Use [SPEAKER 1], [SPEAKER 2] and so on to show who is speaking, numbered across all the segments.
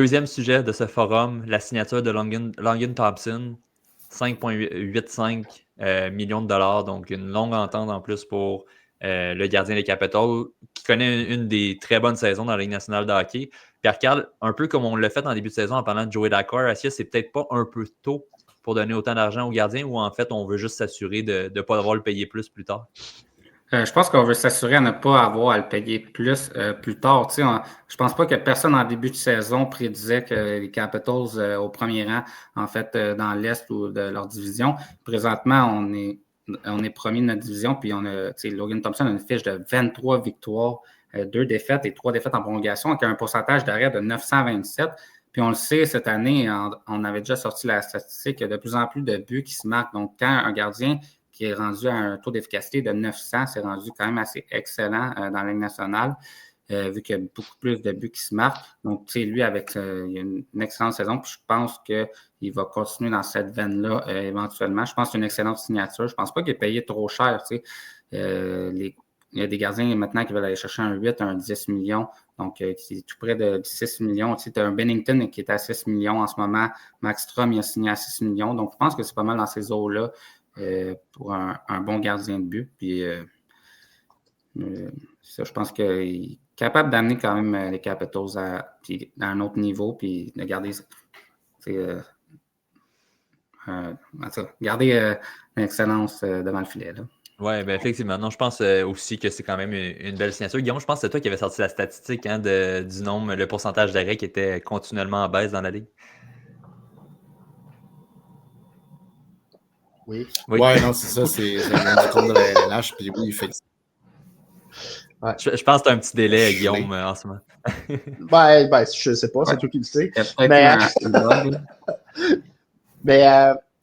[SPEAKER 1] Deuxième sujet de ce forum, la signature de Logan Thompson, 5,85 millions de dollars, donc une longue entente en plus pour le gardien des Capitals, qui connaît une des très bonnes saisons dans la Ligue nationale de hockey. Pierre-Carl, un peu comme on l'a fait en début de saison en parlant de Joey Daccord, est-ce que c'est peut-être pas un peu tôt pour donner autant d'argent au gardien ou en fait on veut juste s'assurer de ne pas devoir le payer plus tard?
[SPEAKER 2] Je pense qu'on veut s'assurer à ne pas avoir à le payer plus tard. Je pense pas que personne en début de saison prédisait que les Capitals au premier rang, en fait, dans l'Est ou de leur division. Présentement, on est premier de notre division, puis Logan Thompson a une fiche de 23 victoires, 2 défaites et 3 défaites en prolongation, avec un pourcentage d'arrêt de 927. Puis on le sait, cette année, on avait déjà sorti la statistique, il y a de plus en plus de buts qui se marquent. Donc, quand un gardien qui est rendu à un taux d'efficacité de 900, c'est rendu quand même assez excellent dans la Ligue nationale, vu qu'il y a beaucoup plus de buts qui se marquent. Donc, tu sais, lui, il a une excellente saison, puis je pense qu'il va continuer dans cette veine-là éventuellement. Je pense que c'est une excellente signature. Je pense pas qu'il est payé trop cher, tu sais. Il y a des gardiens maintenant qui veulent aller chercher un 8, un 10 millions. Donc, c'est tout près de 6 millions. Tu sais, tu as un Bennington qui est à 6 millions en ce moment. Max Strom, il a signé à 6 millions. Donc, je pense que c'est pas mal dans ces eaux-là. Pour un bon gardien de but. Puis, ça, je pense qu'il est capable d'amener quand même les Capitals à un autre niveau, puis de garder, garder l'excellence devant le filet.
[SPEAKER 1] Oui, ben effectivement. Non, je pense aussi que c'est quand même une belle signature. Guillaume, je pense que c'est toi qui avais sorti la statistique du nombre, le pourcentage d'arrêts qui était continuellement en baisse dans la Ligue.
[SPEAKER 3] Oui.
[SPEAKER 4] Ouais, non, c'est ça. Ça vient du compte de la LNH. Puis oui, effectivement.
[SPEAKER 1] Ouais. Je pense que tu as un petit délai, Guillaume, en ce moment.
[SPEAKER 3] Ben, je sais pas, c'est toi qui le sais. Mais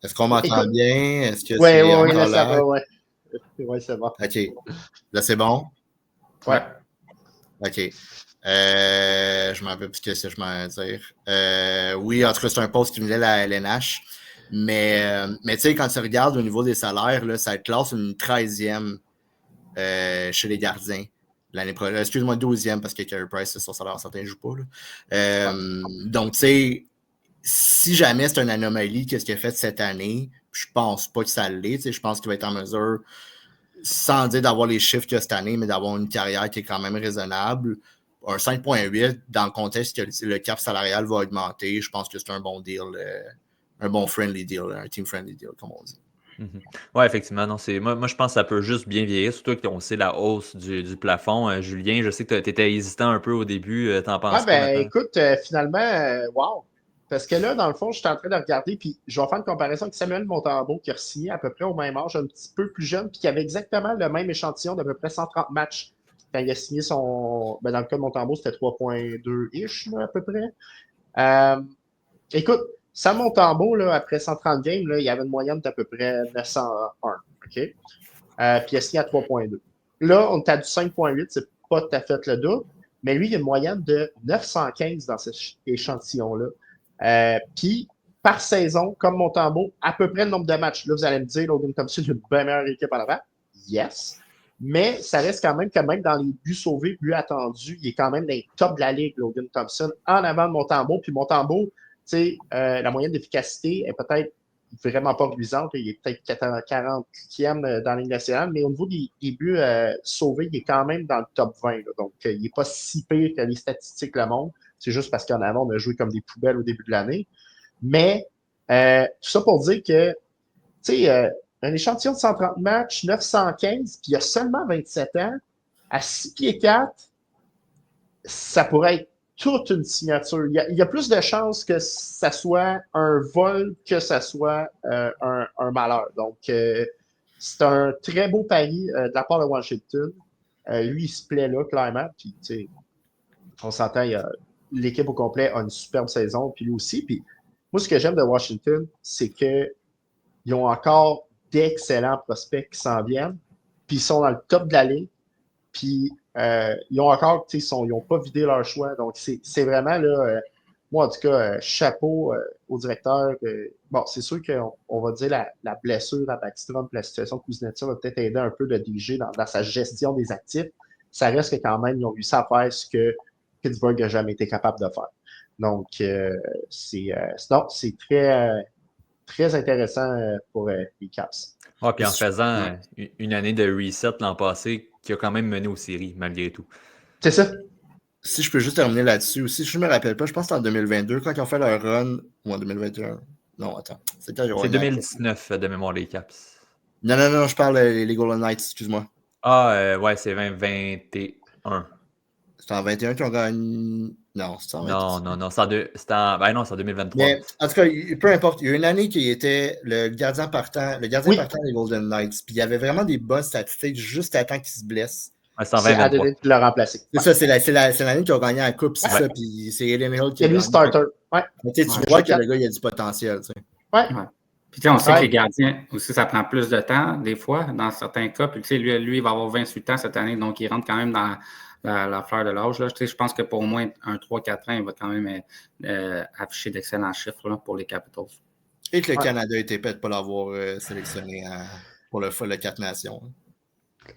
[SPEAKER 4] est-ce qu'on m'entend bien? Est-ce que
[SPEAKER 3] c'est
[SPEAKER 4] encore là?
[SPEAKER 3] Oui, c'est bon.
[SPEAKER 4] OK. Là, c'est bon?
[SPEAKER 3] Ouais.
[SPEAKER 4] OK. Je m'en rappelle plus ce que je m'en dire. Oui, en tout cas, c'est un poste qui venait de la LNH. Mais tu sais, quand tu regardes au niveau des salaires, là, ça classe une 13e chez les gardiens l'année prochaine. Excuse-moi, 12e parce que Carey Price, son salaire, certains ne jouent pas. Donc, tu sais, si jamais c'est une anomalie, qu'est-ce qu'il a fait cette année, je pense pas que ça l'est. Je pense qu'il va être en mesure, sans dire d'avoir les chiffres qu'il y a cette année, mais d'avoir une carrière qui est quand même raisonnable. Un 5,8, dans le contexte que le cap salarial va augmenter, je pense que c'est un bon deal, un bon friendly deal, un team friendly deal, comme on dit.
[SPEAKER 1] Mm-hmm. Oui, effectivement. Non, moi, je pense que ça peut juste bien vieillir, surtout qu'on sait la hausse du plafond. Julien, je sais que tu étais hésitant un peu au début. T'en penses quoi maintenant?
[SPEAKER 3] Écoute, finalement, wow! Parce que là, dans le fond, je suis en train de regarder, puis je vais faire une comparaison avec Samuel Montembeault, qui a signé à peu près au même âge, un petit peu plus jeune, puis qui avait exactement le même échantillon d'à peu près 130 matchs quand il a signé son. Ben, dans le cas de Montembeault, c'était 3,2-ish, là, à peu près. Écoute, Sam Montembeault, là, après 130 games, là, il avait une moyenne d'à peu près 901. OK? Puis il a signé à 3,2. Là, on est à du 5,8, c'est pas tout à fait le double, mais lui, il a une moyenne de 915 dans cet échantillon-là. Puis, par saison, comme Montembeault, à peu près le nombre de matchs. Là, vous allez me dire, Logan Thompson a une bien meilleure équipe en avant. Yes. Mais ça reste quand même dans les buts sauvés, buts attendus, il est quand même dans les tops de la ligue, Logan Thompson, en avant de Montembeault. Puis Montembeault, la moyenne d'efficacité est peut-être vraiment pas reluisante. Il est peut-être 40e dans la Ligue nationale, mais au niveau des buts sauvés, il est quand même dans le top 20. Là. Donc, il n'est pas si pire que les statistiques le montrent. C'est juste parce qu'en avant, on a joué comme des poubelles au début de l'année. Mais tout ça pour dire que, un échantillon de 130 matchs, 915, puis il a seulement 27 ans, à 6 pieds 4, ça pourrait être toute une signature. Il y a plus de chances que ça soit un vol que ça soit un malheur. Donc, c'est un très beau pari de la part de Washington. Lui, il se plaît là, clairement. Puis, on s'entend, l'équipe au complet a une superbe saison, puis lui aussi. Puis, moi, ce que j'aime de Washington, c'est qu'ils ont encore d'excellents prospects qui s'en viennent, puis ils sont dans le top de la ligue. Puis, ils ont encore, ils n'ont pas vidé leur choix. Donc, c'est vraiment, là, moi, en tout cas, chapeau au directeur. Bon, c'est sûr qu'on va dire la blessure à Backstrom, la situation de Kuznetsov va peut-être aider un peu le DG dans sa gestion des actifs. Ça reste que quand même, ils ont réussi à faire ce que Pittsburgh n'a jamais été capable de faire. Donc, c'est très intéressant pour les Caps.
[SPEAKER 1] Ah, puis en faisant une année de reset l'an passé, qui a quand même mené aux séries, malgré tout.
[SPEAKER 3] C'est ça.
[SPEAKER 4] Si je peux juste terminer là-dessus aussi, si je me rappelle pas, je pense que c'est en 2022, quand ils ont fait leur run, ou en 2021. Non, attends.
[SPEAKER 1] C'est 2019 de mémoire, les Caps.
[SPEAKER 4] Non, je parle les Golden Knights, excuse-moi.
[SPEAKER 1] Ah, ouais, c'est 2021.
[SPEAKER 4] C'est en 21 qu'ils ont gagné. Non, c'est en 21.
[SPEAKER 1] Non, c'est en 2023.
[SPEAKER 4] Mais en tout cas, peu importe, il y a une année qui était le gardien partant des Golden Knights. Puis il y avait vraiment des bonnes statistiques juste à temps qu'il se blesse.
[SPEAKER 1] Ouais, c'est en
[SPEAKER 3] C'est
[SPEAKER 1] 2023.
[SPEAKER 3] Adelaide qui l'a remplacé.
[SPEAKER 4] C'est ça, c'est l'année qu'ils ont gagné la Coupe, c'est ça. Puis c'est Eden Hill qui
[SPEAKER 3] a gagné. C'est lui le starter. Ouais.
[SPEAKER 4] Mais tu vois que le gars, il a du potentiel. Tu sais.
[SPEAKER 3] Ouais.
[SPEAKER 2] Puis on sait que les gardiens aussi, ça prend plus de temps, des fois, dans certains cas. Puis lui, il va avoir 28 ans cette année, donc il rentre quand même dans la fleur de l'âge. Je pense que pour au moins un 3-4 ans, il va quand même afficher d'excellents chiffres là, pour les Capitals.
[SPEAKER 4] Et que le Canada était peut-être pas l'avoir sélectionné pour le 4 Nations.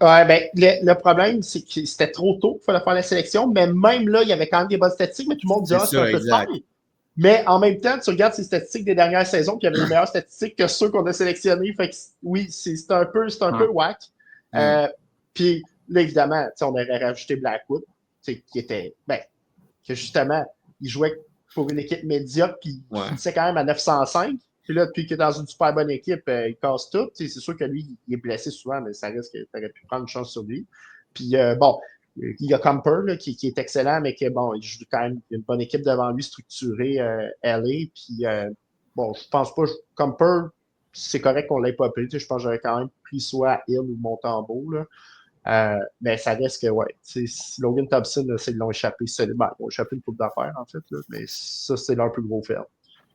[SPEAKER 3] Ouais, ben, le problème, c'est que c'était trop tôt pour faire la sélection, mais même là, il y avait quand même des bonnes statistiques, mais tout le monde dit c'est un peu tard. Mais en même temps, tu regardes ces statistiques des dernières saisons, puis il y avait les meilleures statistiques que ceux qu'on a sélectionnés. Fait que oui, c'est un peu whack. Puis là, évidemment, on aurait rajouté Blackwood, qui était, que justement, il jouait pour une équipe médiocre, puis il finissait quand même à 905. Puis là, depuis qu'il est dans une super bonne équipe, il casse tout. C'est sûr que lui, il est blessé souvent, mais ça risque qu'il aurait pu prendre une chance sur lui. Puis il y a Comper là, qui est excellent, mais il joue quand même une bonne équipe devant lui, structurée, LA. Puis je pense pas, Comper, c'est correct qu'on ne l'ait pas pris. Je pense que j'aurais quand même pris soit Hill ou Montembeault. Mais ça reste que, si Logan Thompson, ils l'ont échappé solidement. Ils ont échappé une coupe d'affaires, en fait. Là, mais ça, c'est leur plus gros fail.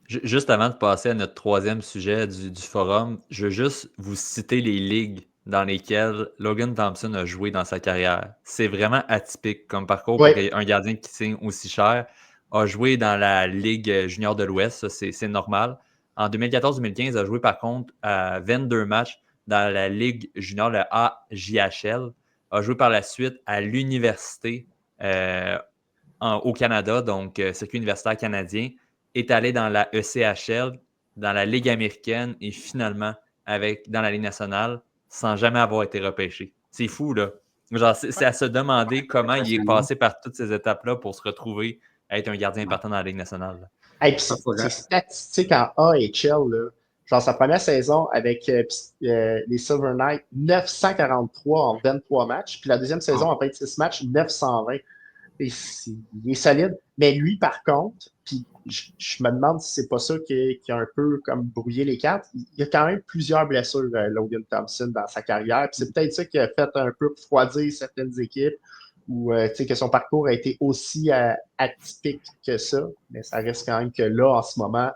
[SPEAKER 1] Juste avant de passer à notre troisième sujet du forum, je veux juste vous citer les ligues dans lesquelles Logan Thompson a joué dans sa carrière. C'est vraiment atypique comme parcours pour un gardien qui signe aussi cher. A joué dans la Ligue junior de l'Ouest, ça c'est normal. En 2014-2015, il a joué par contre à 22 matchs dans la Ligue junior, le AJHL. A joué par la suite à l'université au Canada, donc circuit universitaire canadien. Est allé dans la ECHL, dans la Ligue américaine et finalement dans la Ligue nationale sans jamais avoir été repêché. C'est fou, là. Genre, c'est à se demander comment il est passé par toutes ces étapes-là pour se retrouver à être un gardien important dans la Ligue nationale.
[SPEAKER 3] Et puis, ses statistiques en AHL, là, genre sa première saison avec les Silver Knights, 943 en 23 matchs. Puis la deuxième saison, en 26 matchs, 920. Et il est solide. Mais lui, par contre, puis je me demande si c'est pas ça qui a un peu comme brouillé les cartes. Il y a quand même plusieurs blessures, Logan Thompson, dans sa carrière. Puis c'est peut-être ça qui a fait un peu refroidir certaines équipes ou que son parcours a été aussi atypique que ça. Mais ça reste quand même que là, en ce moment,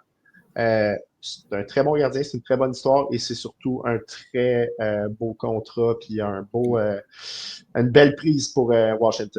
[SPEAKER 3] c'est un très bon gardien, c'est une très bonne histoire et c'est surtout un très beau contrat puis une belle prise pour Washington.